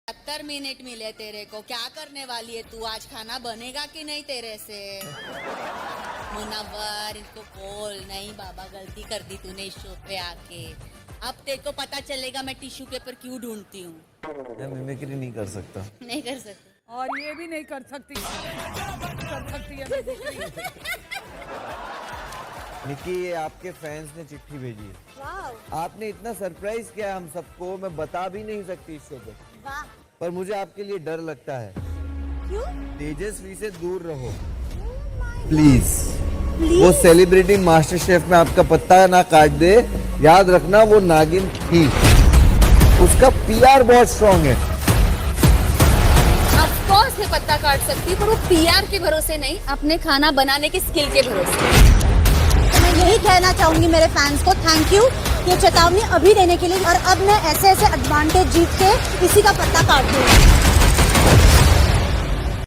70 minute मिले तेरे को, क्या करने वाली है तू? आज खाना बनेगा कि नहीं तेरे से? मुनव्वर इसको बोल, नहीं बाबा गलती कर दी तूने इस शो पे आके। अब तेरे को पता चलेगा मैं टिश्यू पेपर क्यों ढूंढती हूँ। मैं मिमिक्री नहीं कर सकता। नहीं कर सकती। और ये भी नहीं कर सकती है मिमिक्री। निकी, ये आपके फैंस ने चिट्ठी भेजी है। आपने इतना सरप्राइज किया हम सबको, मैं बता भी नहीं सकती इस शो पे। पर मुझे आपके लिए डर लगता है। क्यों? तेजस्वी से दूर रहो प्लीज। वो सेलिब्रिटी मास्टर शेफ में आपका पत्ता ना काट दे, याद रखना वो नागिन थी। उसका पीआर बहुत स्ट्रॉन्ग है। ऑफ कोर्स मैं पत्ता काट सकती, पर वो पीआर के भरोसे नहीं, अपने खाना बनाने के स्किल के भरोसे। तो मैं यही कहना चाहूंगी मेरे फैंस को, थैंक यू ये चेतावनी अभी देने के लिए। और अब मैं ऐसे ऐसे एडवांटेज जीत के इसी का पत्ता काट दूंगी।